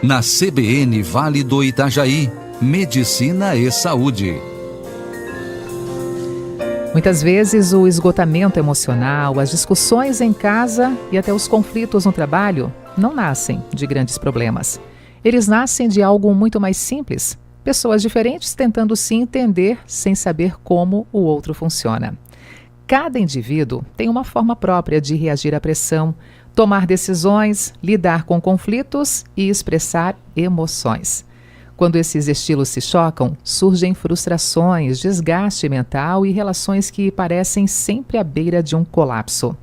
Na CBN Vale do Itajaí, Medicina e Saúde. Muitas vezes o esgotamento emocional, as discussões em casa e até os conflitos no trabalho não nascem de grandes problemas. Eles nascem de algo muito mais simples. Pessoas diferentes tentando se entender sem saber como o outro funciona. Cada indivíduo tem uma forma própria de reagir à pressão, tomar decisões, lidar com conflitos e expressar emoções. Quando esses estilos se chocam, surgem frustrações, desgaste mental e relações que parecem sempre à beira de um colapso.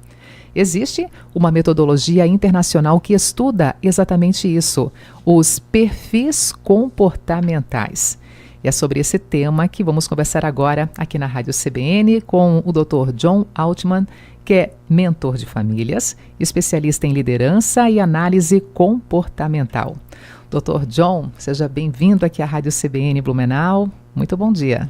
Existe uma metodologia internacional que estuda exatamente isso, os perfis comportamentais. E é sobre esse tema que vamos conversar agora aqui na Rádio CBN com o Dr. John Altman, que é mentor de famílias, especialista em liderança e análise comportamental. Dr. John, seja bem-vindo aqui à Rádio CBN Blumenau. Muito bom dia.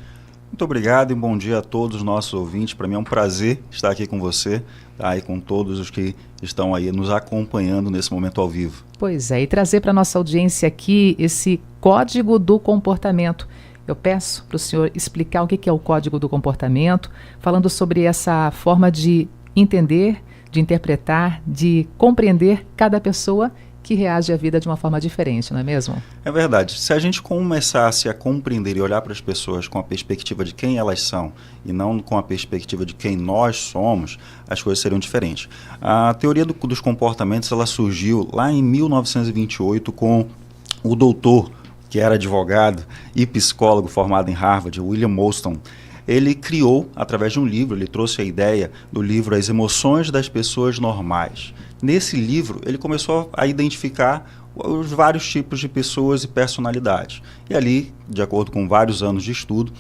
Muito obrigado e bom dia a todos os nossos ouvintes. Para mim é um prazer estar aqui com você, tá? E com todos os que estão aí nos acompanhando nesse momento ao vivo. Pois é, e trazer para a nossa audiência aqui esse código do comportamento. Eu peço para o senhor explicar o que é o código do comportamento, falando sobre essa forma de entender, de interpretar, de compreender cada pessoa que reage à vida de uma forma diferente, não é mesmo? É verdade. Se a gente começasse a compreender e olhar para as pessoas com a perspectiva de quem elas são e não com a perspectiva de quem nós somos, as coisas seriam diferentes. A teoria dos comportamentos ela surgiu lá em 1928 com o doutor, que era advogado e psicólogo formado em Harvard, William Moulton. Ele criou, através de um livro, ele trouxe a ideia do livro As Emoções das Pessoas Normais. Nesse livro, ele começou a identificar os vários tipos de pessoas e personalidades. E ali, de acordo com vários anos de estudo,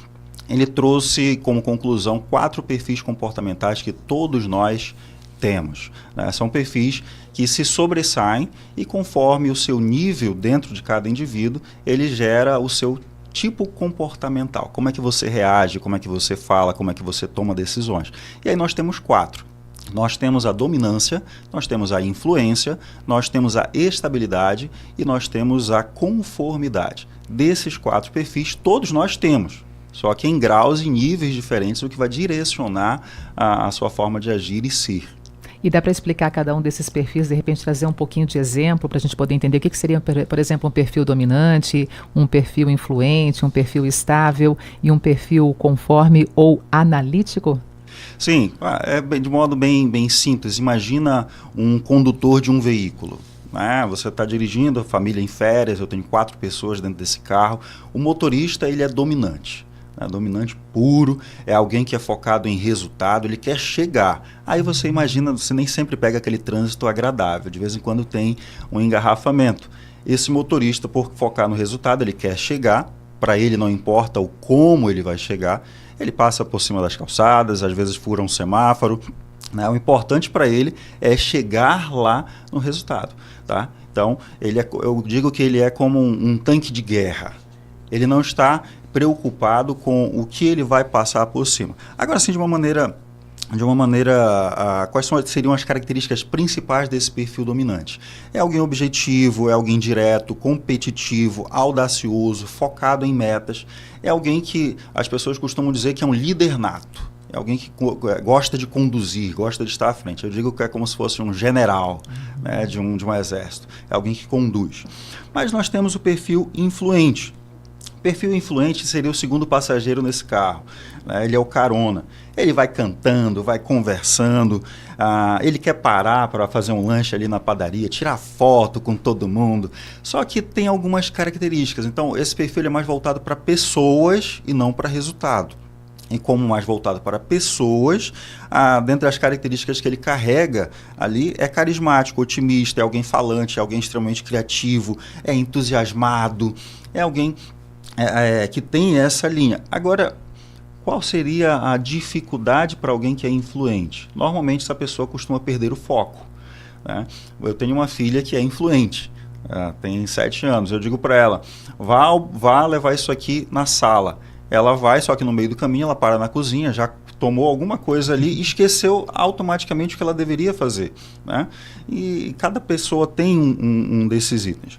ele trouxe como conclusão 4 perfis comportamentais que todos nós temos, né? São perfis que se sobressaem e conforme o seu nível dentro de cada indivíduo, ele gera o seu tipo comportamental. Como é que você reage, como é que você fala, como é que você toma decisões. E aí nós temos 4. Nós temos a dominância, nós temos a influência, nós temos a estabilidade e nós temos a conformidade. Desses 4 perfis, todos nós temos, só que em graus e níveis diferentes, o que vai direcionar a sua forma de agir e ser. E dá para explicar cada um desses perfis, de repente trazer um pouquinho de exemplo para a gente poder entender o que seria, por exemplo, um perfil dominante, um perfil influente, um perfil estável e um perfil conforme ou analítico? Sim, de modo bem simples. Imagina um condutor de um veículo. Você está dirigindo, a família em férias, eu tenho 4 pessoas dentro desse carro. O motorista ele é dominante. Dominante puro, é alguém que é focado em resultado, ele quer chegar. Aí você imagina, você nem sempre pega aquele trânsito agradável, de vez em quando tem um engarrafamento. Esse motorista, por focar no resultado, ele quer chegar, para ele não importa o como ele vai chegar, ele passa por cima das calçadas, às vezes fura um semáforo, né? O importante para ele é chegar lá no resultado, tá? Então, eu digo que ele é como um tanque de guerra, ele não está preocupado com o que ele vai passar por cima. Agora sim, quais seriam as características principais desse perfil dominante? É alguém objetivo, é alguém direto, competitivo, audacioso, focado em metas. É alguém que as pessoas costumam dizer que é um líder nato. É alguém que gosta de conduzir, gosta de estar à frente. Eu digo que é como se fosse um general, né, de um exército. É alguém que conduz. Mas nós temos o perfil influente. Perfil influente seria o segundo passageiro nesse carro, né? Ele é o carona. Ele vai cantando, vai conversando, ele quer parar para fazer um lanche ali na padaria, tirar foto com todo mundo. Só que tem algumas características. Então, esse perfil é mais voltado para pessoas e não para resultado. E como mais voltado para pessoas, dentre as características que ele carrega ali, é carismático, otimista, é alguém falante, é alguém extremamente criativo, é entusiasmado, é alguém que tem essa linha. Agora, qual seria a dificuldade para alguém que é influente? Normalmente essa pessoa costuma perder o foco, né? Eu tenho uma filha que é influente, tem 7 anos, eu digo para ela, vá levar isso aqui na sala. Ela vai, só que no meio do caminho ela para na cozinha, já tomou alguma coisa ali e esqueceu automaticamente o que ela deveria fazer, né? E cada pessoa tem um desses itens.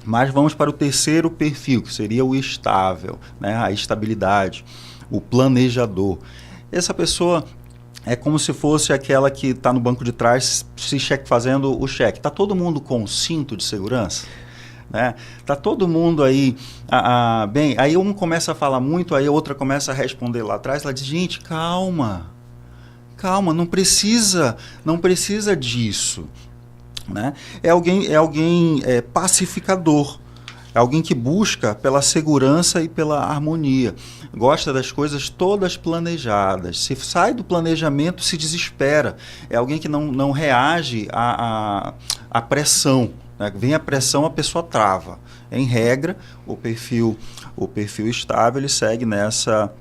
Mas vamos para o terceiro perfil, que seria o estável, né? A estabilidade, o planejador. Essa pessoa é como se fosse aquela que está no banco de trás fazendo o cheque. Está todo mundo com cinto de segurança? Né? Tá todo mundo aí bem, aí um começa a falar muito, aí a outra começa a responder lá atrás, ela diz, gente, calma, não precisa disso, né? É alguém pacificador, é alguém que busca pela segurança e pela harmonia, gosta das coisas todas planejadas, se sai do planejamento se desespera, é alguém que não reage à pressão. Vem a pressão, a pessoa trava. Em regra, o perfil estável ele segue nessa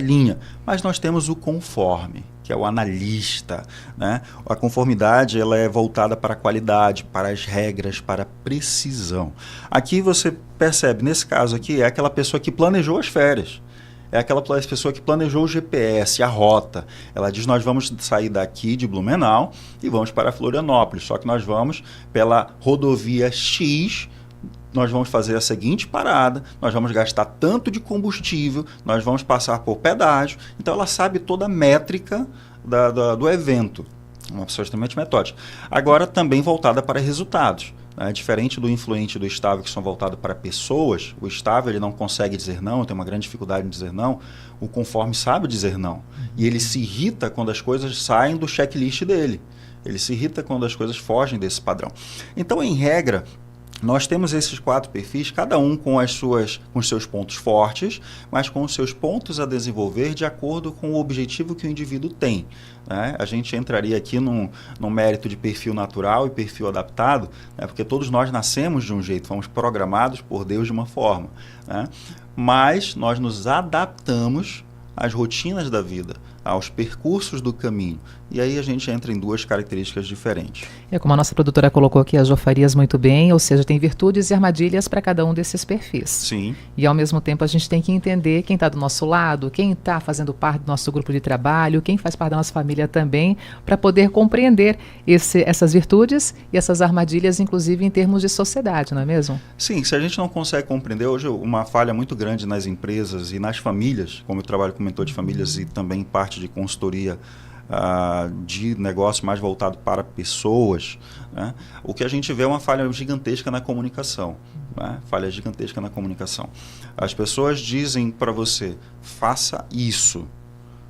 linha. Mas nós temos o conforme, que é o analista, né? A conformidade ela é voltada para a qualidade, para as regras, para a precisão. Aqui você percebe, nesse caso aqui, é aquela pessoa que planejou as férias. É aquela pessoa que planejou o GPS, a rota. Ela diz, nós vamos sair daqui de Blumenau e vamos para Florianópolis. Só que nós vamos pela rodovia X, nós vamos fazer a seguinte parada, nós vamos gastar tanto de combustível, nós vamos passar por pedágio. Então ela sabe toda a métrica do evento. Uma pessoa extremamente metódica. Agora também voltada para resultados. Diferente do influente e do estável, que são voltados para pessoas, o estável ele não consegue dizer não, tem uma grande dificuldade em dizer não, o conforme sabe dizer não. E ele se irrita quando as coisas saem do checklist dele. Ele se irrita quando as coisas fogem desse padrão. Então, em regra, nós temos esses 4 perfis, cada um com os seus pontos fortes, mas com os seus pontos a desenvolver de acordo com o objetivo que o indivíduo tem. Né? A gente entraria aqui num mérito de perfil natural e perfil adaptado, né? Porque todos nós nascemos de um jeito, fomos programados por Deus de uma forma. Né? Mas nós nos adaptamos às rotinas da vida, aos percursos do caminho. E aí a gente entra em 2 características diferentes. É como a nossa produtora colocou aqui, a Jo Farias, muito bem, ou seja, tem virtudes e armadilhas para cada um desses perfis. Sim. E ao mesmo tempo a gente tem que entender quem está do nosso lado, quem está fazendo parte do nosso grupo de trabalho, quem faz parte da nossa família também, para poder compreender essas virtudes e essas armadilhas, inclusive em termos de sociedade, não é mesmo? Sim, se a gente não consegue compreender, hoje uma falha muito grande nas empresas e nas famílias, como eu trabalho como mentor de famílias e também parte de consultoria de negócio mais voltado para pessoas, né? O que a gente vê é uma falha gigantesca na comunicação. Né? Falha gigantesca na comunicação. As pessoas dizem para você, faça isso,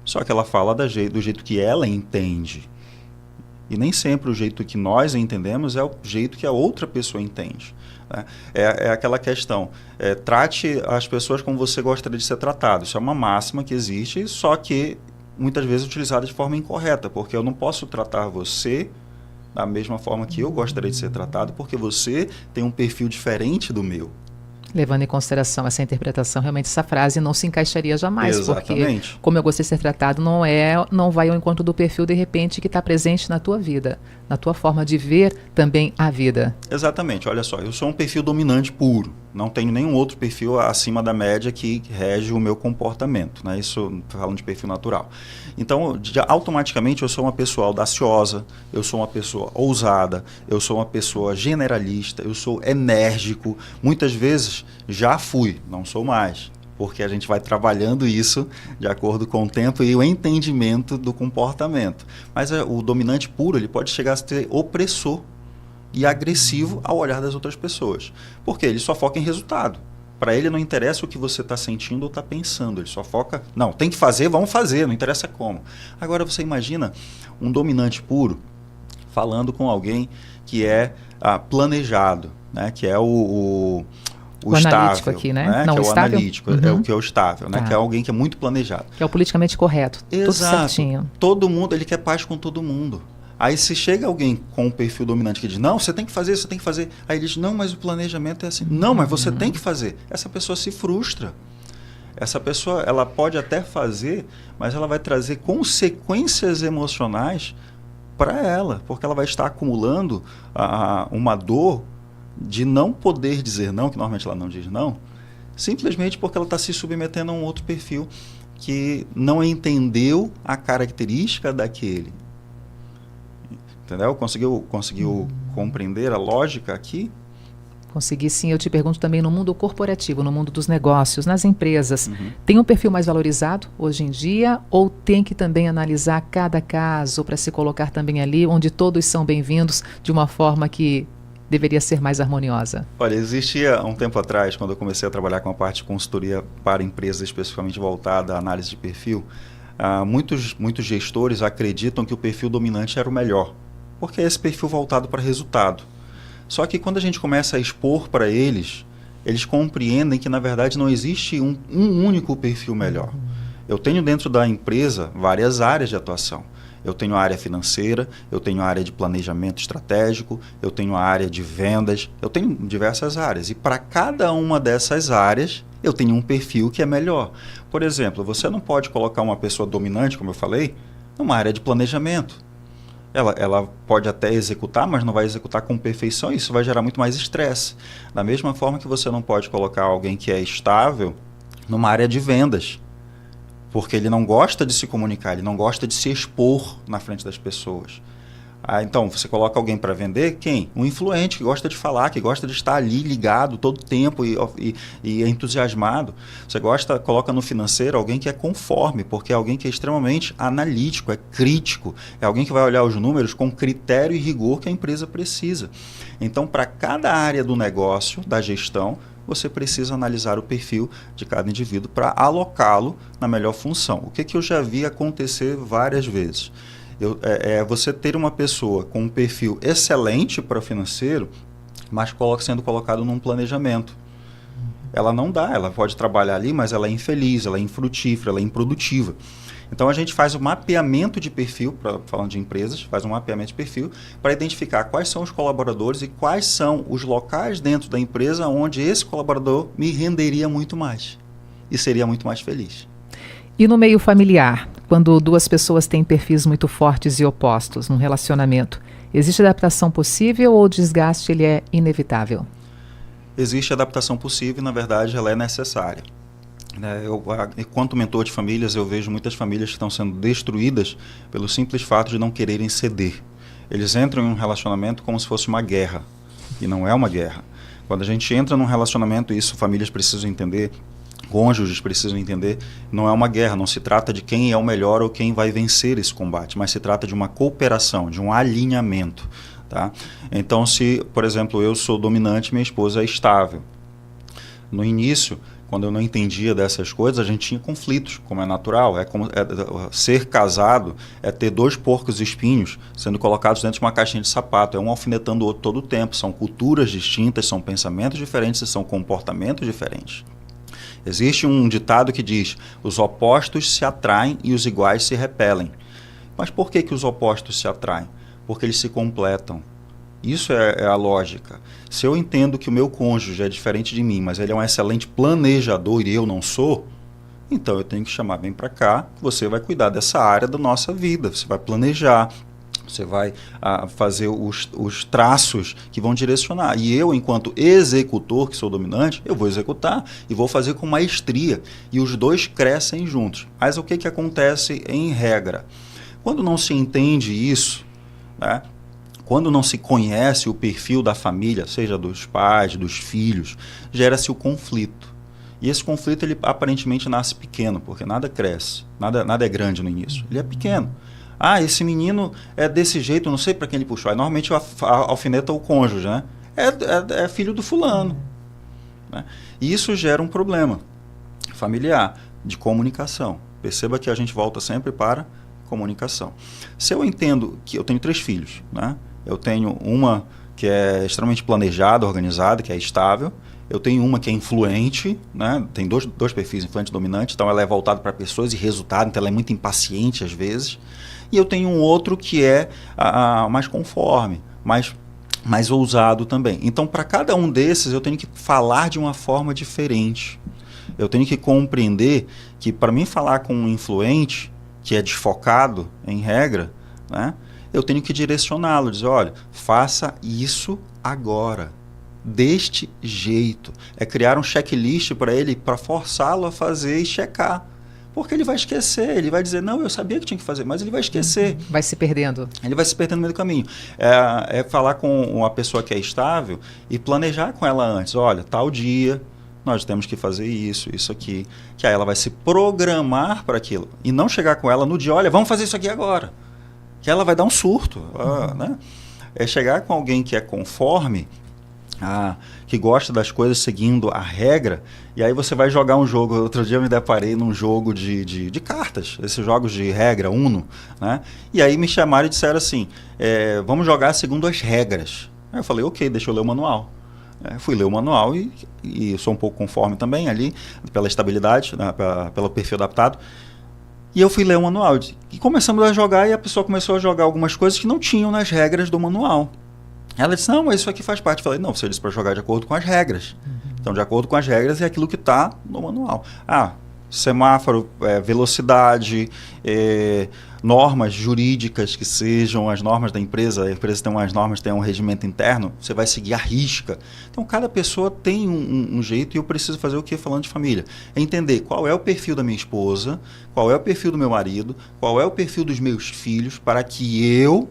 só que ela fala do jeito que ela entende. E nem sempre o jeito que nós entendemos é o jeito que a outra pessoa entende. Né? É aquela questão, trate as pessoas como você gostaria de ser tratado. Isso é uma máxima que existe, só que muitas vezes utilizada de forma incorreta, porque eu não posso tratar você da mesma forma que eu gostaria de ser tratado, porque você tem um perfil diferente do meu. Levando em consideração essa interpretação, realmente essa frase não se encaixaria jamais. Exatamente. Porque, como eu gostei de ser tratado, não vai ao encontro do perfil, de repente, que está presente na tua vida, na tua forma de ver também a vida. Exatamente. Olha só, eu sou um perfil dominante puro. Não tenho nenhum outro perfil acima da média que rege o meu comportamento. Né? Isso falando de perfil natural. Então, automaticamente, eu sou uma pessoa audaciosa, eu sou uma pessoa ousada, eu sou uma pessoa generalista, eu sou enérgico. Muitas vezes já fui, não sou mais. Porque a gente vai trabalhando isso de acordo com o tempo e o entendimento do comportamento. Mas o dominante puro ele pode chegar a ser opressor e agressivo ao olhar das outras pessoas. Porque ele só foca em resultado. Para ele não interessa o que você está sentindo ou está pensando. Ele só foca, não, tem que fazer, vamos fazer, não interessa como. Agora você imagina um dominante puro falando com alguém que é planejado, né? Que é o estável, analítico aqui, né? Não, que é o estável? analítico, é o que é o estável, né? Tá. Que é alguém que é muito planejado. Que é o politicamente correto. Exato. Tudo certinho. Todo mundo, ele quer paz com todo mundo. Aí se chega alguém com um perfil dominante que diz, não, você tem que fazer, você tem que fazer. Aí ele diz, não, mas o planejamento é assim. Não, mas você tem que fazer. Essa pessoa se frustra. Essa pessoa, ela pode até fazer, mas ela vai trazer consequências emocionais para ela, porque ela vai estar acumulando uma dor de não poder dizer não, que normalmente ela não diz não, simplesmente porque ela está se submetendo a um outro perfil que não entendeu a característica daquele. Entendeu? Conseguiu compreender a lógica aqui? Conseguir sim, eu te pergunto também no mundo corporativo, no mundo dos negócios, nas empresas, tem um perfil mais valorizado hoje em dia ou tem que também analisar cada caso para se colocar também ali onde todos são bem-vindos de uma forma que deveria ser mais harmoniosa? Olha, existia um tempo atrás, quando eu comecei a trabalhar com a parte de consultoria para empresas especificamente voltada à análise de perfil, muitos gestores acreditam que o perfil dominante era o melhor, porque é esse perfil voltado para resultado. Só que quando a gente começa a expor para eles, eles compreendem que na verdade não existe um único perfil melhor. Eu tenho dentro da empresa várias áreas de atuação. Eu tenho a área financeira, eu tenho a área de planejamento estratégico, eu tenho a área de vendas, eu tenho diversas áreas. E para cada uma dessas áreas, eu tenho um perfil que é melhor. Por exemplo, você não pode colocar uma pessoa dominante, como eu falei, numa área de planejamento. Ela pode até executar, mas não vai executar com perfeição, e isso vai gerar muito mais estresse. Da mesma forma que você não pode colocar alguém que é estável numa área de vendas, porque ele não gosta de se comunicar, ele não gosta de se expor na frente das pessoas. Então, você coloca alguém para vender, quem? Um influente, que gosta de falar, que gosta de estar ali ligado todo o tempo e entusiasmado. Você coloca no financeiro alguém que é conforme, porque é alguém que é extremamente analítico, é crítico, é alguém que vai olhar os números com critério e rigor que a empresa precisa. Então, para cada área do negócio, da gestão, você precisa analisar o perfil de cada indivíduo para alocá-lo na melhor função. O que eu já vi acontecer várias vezes? Você ter uma pessoa com um perfil excelente para o financeiro, mas sendo colocado num planejamento. Ela não dá, ela pode trabalhar ali, mas ela é infeliz, ela é infrutífera, ela é improdutiva. Então a gente faz o mapeamento de perfil, falando de empresas, faz um mapeamento de perfil para identificar quais são os colaboradores e quais são os locais dentro da empresa onde esse colaborador me renderia muito mais e seria muito mais feliz. E no meio familiar, quando duas pessoas têm perfis muito fortes e opostos num relacionamento, existe adaptação possível ou o desgaste ele é inevitável? Existe adaptação possível e, na verdade, ela é necessária. Enquanto mentor de famílias, eu vejo muitas famílias que estão sendo destruídas pelo simples fato de não quererem ceder. Eles entram em um relacionamento como se fosse uma guerra, e não é uma guerra. Quando a gente entra num relacionamento, isso famílias precisam entender, cônjuges precisam entender, não é uma guerra, não se trata de quem é o melhor ou quem vai vencer esse combate, mas se trata de uma cooperação, de um alinhamento. Tá? Então, se, por exemplo, eu sou dominante, minha esposa é estável. No início, quando eu não entendia dessas coisas, a gente tinha conflitos, como é natural. Ser casado é ter dois porcos espinhos sendo colocados dentro de uma caixinha de sapato, é um alfinetando o outro todo o tempo. São culturas distintas, são pensamentos diferentes e são comportamentos diferentes. Existe um ditado que diz: os opostos se atraem e os iguais se repelem. Mas por que os opostos se atraem? Porque eles se completam. Isso é a lógica. Se eu entendo que o meu cônjuge é diferente de mim, mas ele é um excelente planejador e eu não sou, então eu tenho que chamar bem para cá, que você vai cuidar dessa área da nossa vida, você vai planejar, você vai fazer os traços que vão direcionar. E eu, enquanto executor, que sou dominante, eu vou executar e vou fazer com maestria. E os dois crescem juntos. Mas o que acontece em regra? Quando não se entende isso, né? Quando não se conhece o perfil da família, seja dos pais, dos filhos, gera-se o conflito. E esse conflito, ele aparentemente nasce pequeno, porque nada cresce, nada é grande no início. Ele é pequeno. Esse menino é desse jeito, não sei para quem ele puxou. Aí, normalmente alfineta o cônjuge, né? É filho do fulano. Né? E isso gera um problema familiar, de comunicação. Perceba que a gente volta sempre para comunicação. Se eu entendo que eu tenho 3 filhos, né? Eu tenho uma que é extremamente planejada, organizada, que é estável. Eu tenho uma que é influente, né? Tem dois perfis, influente e dominante, então ela é voltada para pessoas e resultado, então ela é muito impaciente às vezes. E eu tenho um outro que é mais conforme, mais ousado também. Então, para cada um desses, eu tenho que falar de uma forma diferente. Eu tenho que compreender que, para mim falar com um influente, que é desfocado, em regra, né? Eu tenho que direcioná-lo, dizer, olha, faça isso agora, deste jeito. É criar um checklist para ele, para forçá-lo a fazer e checar. Porque ele vai esquecer, ele vai dizer, não, eu sabia que tinha que fazer, mas ele vai esquecer. Vai se perdendo. Ele vai se perdendo no meio do caminho. É falar com uma pessoa que é estável e planejar com ela antes. Olha, tal dia nós temos que fazer isso aqui. Que aí ela vai se programar para aquilo. E não chegar com ela no dia, olha, vamos fazer isso aqui agora. Que ela vai dar um surto. Né? É chegar com alguém que é conforme, que gosta das coisas seguindo a regra, e aí você vai jogar um jogo. Outro dia eu me deparei num jogo de cartas, esses jogos de regra, Uno, né? E aí me chamaram e disseram assim, vamos jogar segundo as regras. Aí eu falei, ok, deixa eu ler o manual. Fui ler o manual e sou um pouco conforme também ali, pela estabilidade, né, pelo perfil adaptado. E eu fui ler o manual e começamos a jogar, e a pessoa começou a jogar algumas coisas que não tinham nas regras do manual. Ela disse, não, mas isso aqui faz parte. Eu falei, não, você disse para jogar de acordo com as regras. Então, de acordo com as regras é aquilo que está no manual. Semáforo, velocidade, normas jurídicas que sejam as normas da empresa. A empresa tem umas normas, tem um regimento interno, você vai seguir à risca. Então, cada pessoa tem um jeito, e eu preciso fazer o que falando de família? É entender qual é o perfil da minha esposa, qual é o perfil do meu marido, qual é o perfil dos meus filhos, para que eu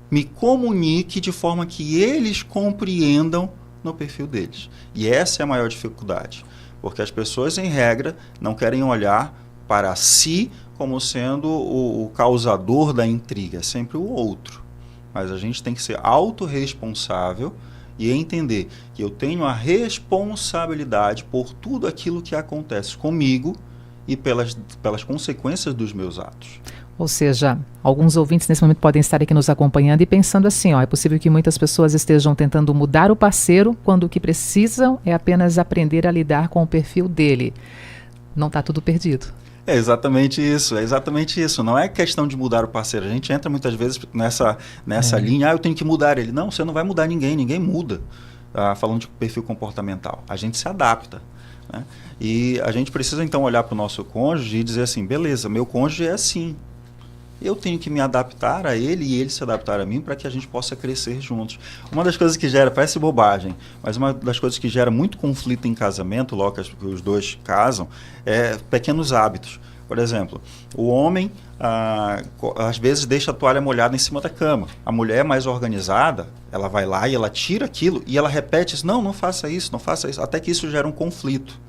me comunique de forma que eles compreendam no perfil deles. E essa é a maior dificuldade, porque as pessoas, em regra, não querem olhar para si como sendo o causador da intriga, é sempre o outro. Mas a gente tem que ser autorresponsável e entender que eu tenho a responsabilidade por tudo aquilo que acontece comigo e pelas consequências dos meus atos. Ou seja, alguns ouvintes nesse momento podem estar aqui nos acompanhando e pensando assim, é possível que muitas pessoas estejam tentando mudar o parceiro quando o que precisam é apenas aprender a lidar com o perfil dele. Não está tudo perdido. É exatamente isso. Não é questão de mudar o parceiro. A gente entra muitas vezes nessa linha, eu tenho que mudar ele. Não, você não vai mudar ninguém muda. Falando de perfil comportamental. A gente se adapta. Né? E a gente precisa então olhar para o nosso cônjuge e dizer assim, beleza, meu cônjuge é assim. Eu tenho que me adaptar a ele e ele se adaptar a mim para que a gente possa crescer juntos. Uma das coisas que gera, parece bobagem, mas uma das coisas que gera muito conflito em casamento, logo que os dois casam, é pequenos hábitos. Por exemplo, o homem às vezes deixa a toalha molhada em cima da cama. A mulher é mais organizada, ela vai lá e ela tira aquilo e ela repete isso, não faça isso, até que isso gera um conflito.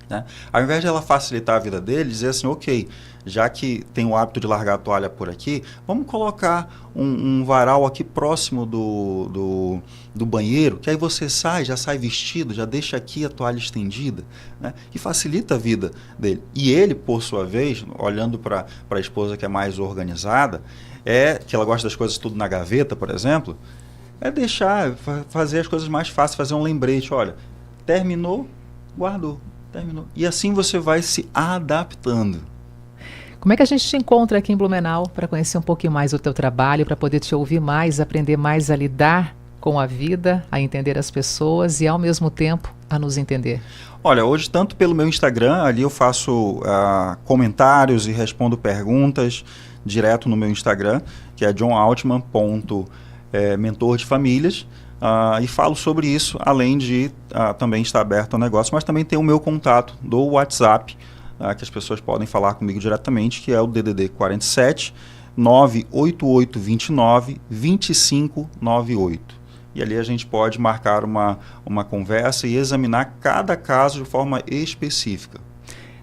Né? Ao invés de ela facilitar a vida dele, dizer assim, ok, já que tem o hábito de largar a toalha por aqui, vamos colocar um varal aqui próximo do banheiro, que aí você já sai vestido, já deixa aqui a toalha estendida, né? E facilita a vida dele. E ele, por sua vez, olhando para a esposa que é mais organizada, que ela gosta das coisas tudo na gaveta, por exemplo, é deixar, fazer as coisas mais fáceis, fazer um lembrete, olha, terminou, guardou. Terminou. E assim você vai se adaptando. Como é que a gente te encontra aqui em Blumenau para conhecer um pouquinho mais o teu trabalho, para poder te ouvir mais, aprender mais a lidar com a vida, a entender as pessoas e ao mesmo tempo a nos entender? Olha, hoje tanto pelo meu Instagram, ali eu faço comentários e respondo perguntas direto no meu Instagram, que é johnaltman.mentor de famílias. E falo sobre isso, além de também estar aberto ao negócio, mas também tem o meu contato do WhatsApp, que as pessoas podem falar comigo diretamente, que é o DDD 47 98829 2598. E ali a gente pode marcar uma conversa e examinar cada caso de forma específica.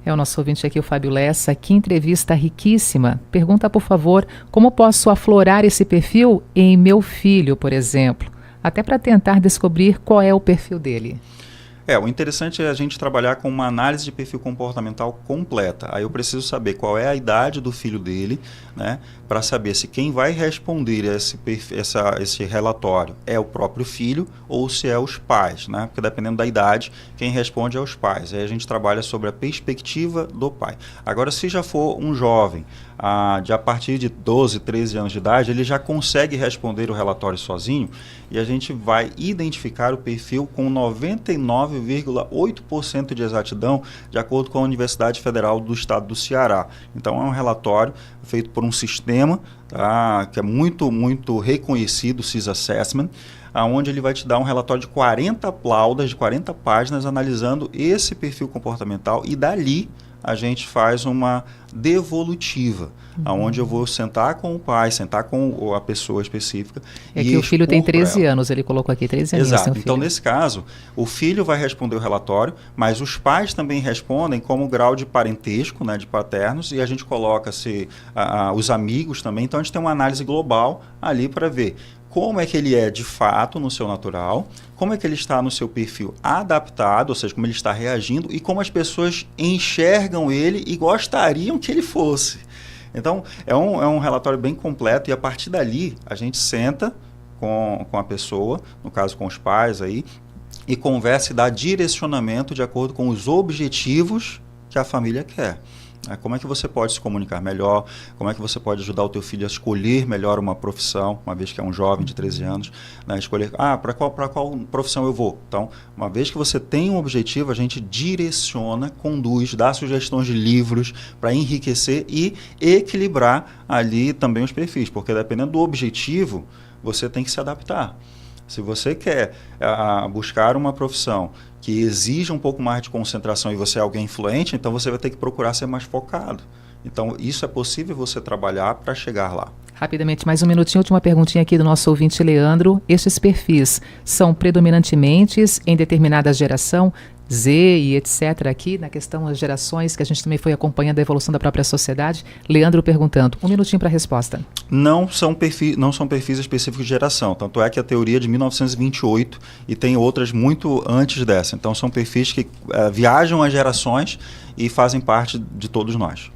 É o nosso ouvinte aqui, o Fábio Lessa. Que entrevista riquíssima. Pergunta, por favor, como posso aflorar esse perfil em meu filho, por exemplo? Até para tentar descobrir qual é o perfil dele. O interessante é a gente trabalhar com uma análise de perfil comportamental completa. Aí eu preciso saber qual é a idade do filho dele, né, para saber se quem vai responder esse relatório é o próprio filho ou se é os pais, né? Porque dependendo da idade, quem responde é os pais. Aí a gente trabalha sobre a perspectiva do pai. Agora, se já for um jovem, a partir de 12, 13 anos de idade, ele já consegue responder o relatório sozinho e a gente vai identificar o perfil com 99,8% de exatidão, de acordo com a Universidade Federal do Estado do Ceará. Então, é um relatório feito por um sistema que é muito, muito reconhecido, o CIS Assessment, onde ele vai te dar um relatório de 40 laudas, de 40 páginas, analisando esse perfil comportamental e dali a gente faz uma devolutiva, onde eu vou sentar com o pai, sentar com a pessoa específica. É que o filho tem 13 anos, ele colocou aqui 13 anos. Exato. Então, nesse caso, o filho vai responder o relatório, mas os pais também respondem como grau de parentesco, né, de paternos, e a gente coloca os amigos também. Então, a gente tem uma análise global ali para ver como é que ele é de fato no seu natural, como é que ele está no seu perfil adaptado, ou seja, como ele está reagindo e como as pessoas enxergam ele e gostariam que ele fosse. Então, é um relatório bem completo e a partir dali a gente senta com a pessoa, no caso com os pais aí, e conversa e dá direcionamento de acordo com os objetivos que a família quer. Como é que você pode se comunicar melhor? Como é que você pode ajudar o teu filho a escolher melhor uma profissão, uma vez que é um jovem de 13 anos, né? Escolher, para qual profissão eu vou? Então, uma vez que você tem um objetivo, a gente direciona, conduz, dá sugestões de livros para enriquecer e equilibrar ali também os perfis, porque dependendo do objetivo, você tem que se adaptar. Se você quer buscar uma profissão que exija um pouco mais de concentração e você é alguém influente, então você vai ter que procurar ser mais focado. Então, isso é possível você trabalhar para chegar lá. Rapidamente, mais um minutinho, última perguntinha aqui do nosso ouvinte Leandro. Estes perfis são predominantemente em determinada geração, Z e etc. aqui, na questão das gerações, que a gente também foi acompanhando a evolução da própria sociedade. Leandro perguntando, um minutinho para a resposta. Não são perfis específicos de geração, tanto é que a teoria é de 1928 e tem outras muito antes dessa. Então, são perfis que viajam as gerações e fazem parte de todos nós.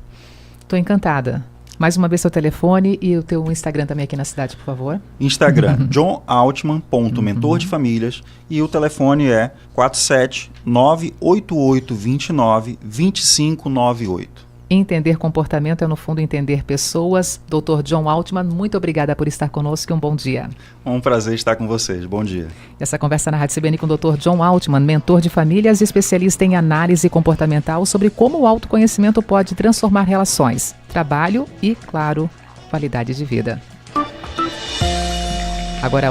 Estou encantada. Mais uma vez seu telefone e o teu Instagram também aqui na cidade, por favor. Instagram, johnaltman.mentor-de-famílias e o telefone é 47988292598. Entender comportamento é, no fundo, entender pessoas. Dr. John Altman, muito obrigada por estar conosco e um bom dia. Um prazer estar com vocês. Bom dia. Essa conversa na Rádio CBN com o Dr. John Altman, mentor de famílias e especialista em análise comportamental sobre como o autoconhecimento pode transformar relações, trabalho e, claro, qualidade de vida. Agora